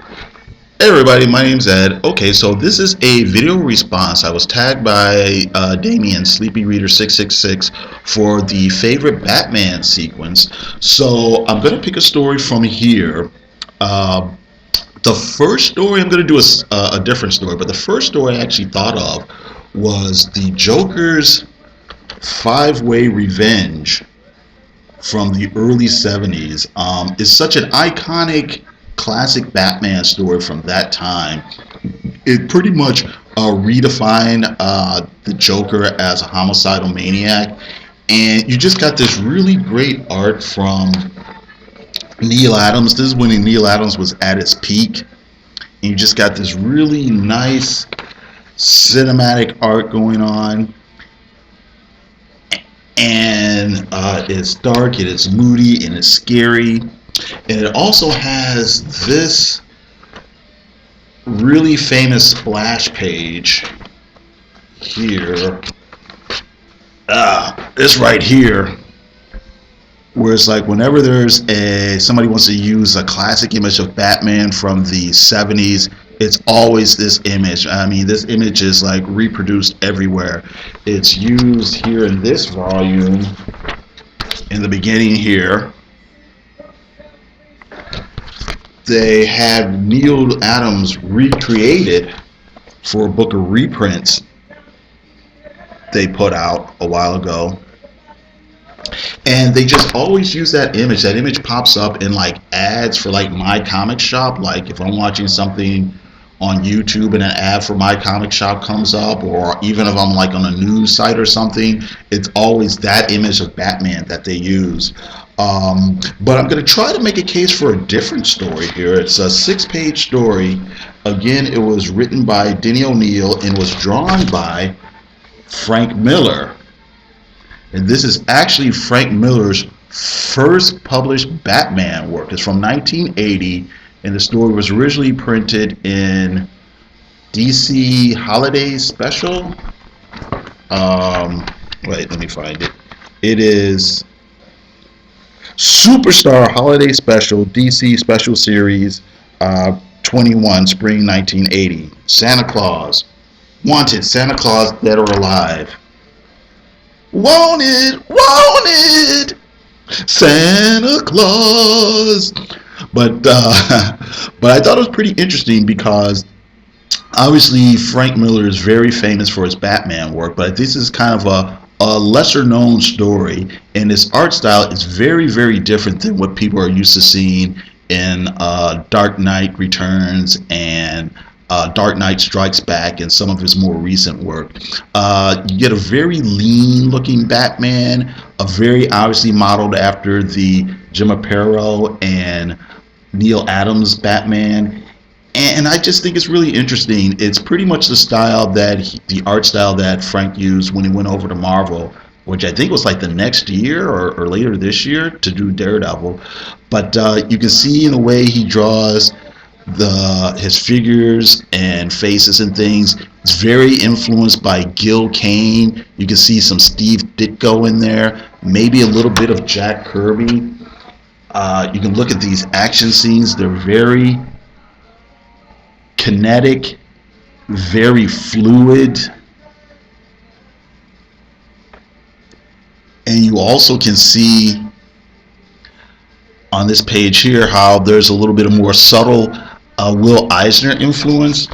Hey everybody, my name's Ed. Okay, so this is a video response. I was tagged by Damien Sleepy Reader 666 for the favorite Batman sequence. So I'm gonna pick a story from here. Uh, the first story I'm gonna do is a different story, but the first story I actually thought of was the Joker's five-way revenge from the early 70s. It's such an iconic classic Batman story from that time. It pretty much redefined the Joker as a homicidal maniac. And you just got this really great art from Neil Adams. This is when Neil Adams was at its peak. And you just got this really nice cinematic art going on. And it's dark and it's moody and it's scary. And it also has this really famous splash page here. This right here, where it's like whenever there's somebody wants to use a classic image of Batman from the 70s, it's always this image. I mean, this image is like reproduced everywhere. It's used here in this volume in the beginning here. They had Neil Adams recreated for a book of reprints they put out a while ago. And they just always use that image. That image pops up in like ads for like My Comic Shop. Like if I'm watching something on YouTube and an ad for My Comic Shop comes up, or even if I'm like on a news site or something, it's always that image of Batman that they use. But I'm going to try to make a case for a different story here. It's a 6-page story. Again, it was written by Denny O'Neil and was drawn by Frank Miller. And this is actually Frank Miller's first published Batman work. It's from 1980, and the story was originally printed in DC Holiday Special. Wait, let me find it. It is Superstar Holiday Special, DC Special Series 21, Spring 1980. Santa Claus. Wanted, Santa Claus, dead or alive. Wanted, wanted, Santa Claus. But but I thought it was pretty interesting because obviously Frank Miller is very famous for his Batman work, but this is kind of a lesser known story, and his art style is very, very different than what people are used to seeing in Dark Knight Returns and Dark Knight Strikes Back and some of his more recent work. You get a very lean looking Batman, a very obviously modeled after the Jim Aparo and Neil Adams Batman. And I just think it's really interesting. It's pretty much the style the art style that Frank used when he went over to Marvel, which I think was like the next year or later this year to do Daredevil. But you can see in the way he draws his figures and faces and things. It's very influenced by Gil Kane. You can see some Steve Ditko in there, maybe a little bit of Jack Kirby. You can look at these action scenes. They're very kinetic, very fluid. And you also can see on this page here how there's a little bit of more subtle Will Eisner influence,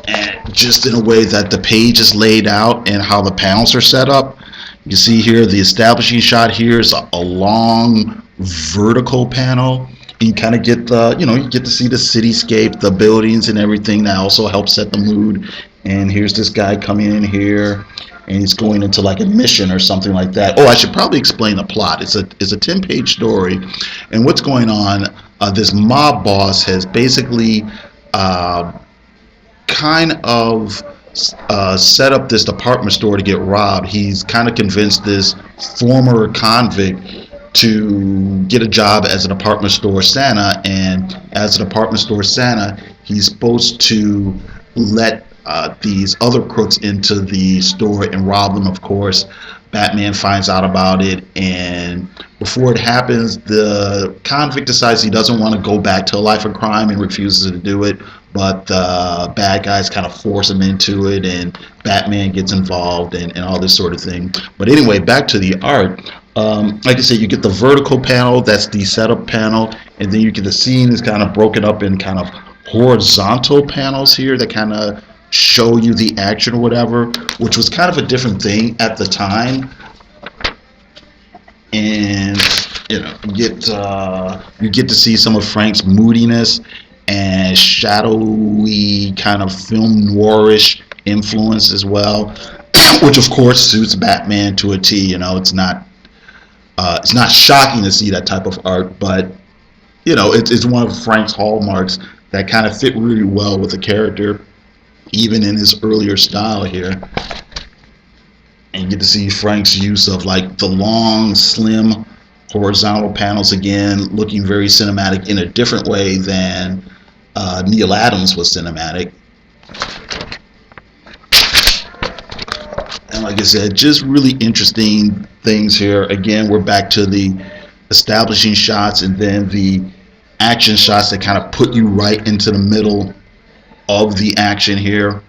and just in a way that the page is laid out and how the panels are set up. You see here the establishing shot here is a long vertical panel. You kind of get you get to see the cityscape, the buildings and everything. That also helps set the mood. And here's this guy coming in here, and he's going into like a mission or something like that. Oh, I should probably explain the plot. It's a 10-page story, and what's going on? This mob boss has basically kind of set up this department store to get robbed. He's kind of convinced this former convict to get a job as a department store Santa, and as a department store Santa, he's supposed to let these other crooks into the store and rob them, of course. Batman finds out about it, and before it happens, the convict decides he doesn't want to go back to a life of crime and refuses to do it. But the bad guys kind of force him into it, and Batman gets involved, and all this sort of thing. But anyway, back to the art. Like I said, you get the vertical panel, that's the setup panel, and then you get the scene is kind of broken up in kind of horizontal panels here that kind of show you the action or whatever, which was kind of a different thing at the time. And you get to see some of Frank's moodiness and shadowy kind of film noirish influence as well, which of course suits Batman to a T. It's not shocking to see that type of art, but it's one of Frank's hallmarks that kind of fit really well with the character, even in his earlier style here. And you get to see Frank's use of like the long, slim, horizontal panels again, looking very cinematic in a different way than Neal Adams was cinematic. And like I said, just really interesting things here. Again, we're back to the establishing shots and then the action shots that kind of put you right into the middle of the action here.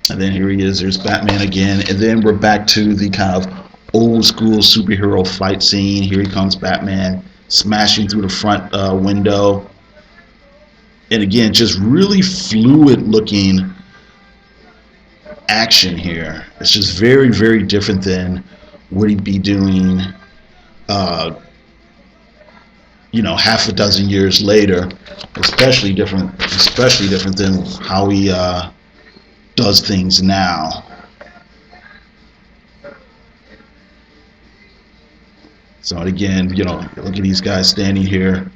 And then here he is, there's Batman again. And then we're back to the kind of old school superhero fight scene. Here he comes, Batman, smashing through the front window. And again, just really fluid looking action here. It's just very, very different than what he'd be doing, half a dozen years later. Especially different than how he does things now. So again, look at these guys standing here.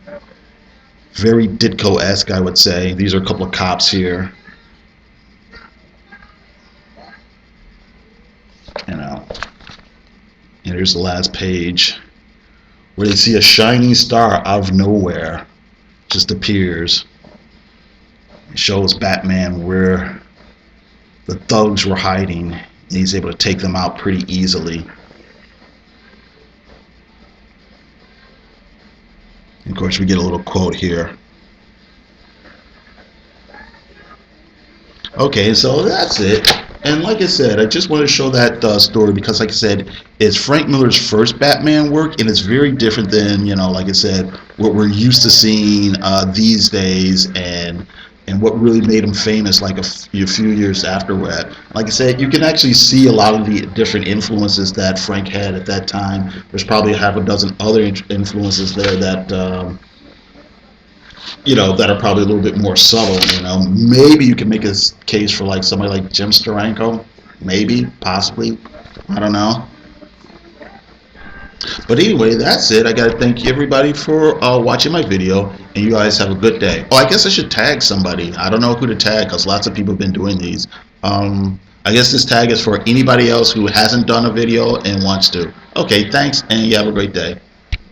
Very Ditko-esque, I would say. These are a couple of cops here. And here's the last page where they see a shining star out of nowhere just appears. It shows Batman where the thugs were hiding, and he's able to take them out pretty easily. And of course, we get a little quote here. Okay, so that's it. And like I said, I just wanted to show that story because, like I said, it's Frank Miller's first Batman work, and it's very different than, like I said, what we're used to seeing these days, and what really made him famous like a few years afterward. Like I said, you can actually see a lot of the different influences that Frank had at that time. There's probably half a dozen other influences there that that are probably a little bit more subtle. Maybe you can make a case for like somebody like Jim Steranko, maybe, possibly, I don't know. But anyway, that's it. I gotta thank everybody for watching my video, and you guys have a good day. Oh, I guess I should tag somebody. I don't know who to tag because lots of people have been doing these. I guess this tag is for anybody else who hasn't done a video and wants to. Okay, thanks, and you have a great day.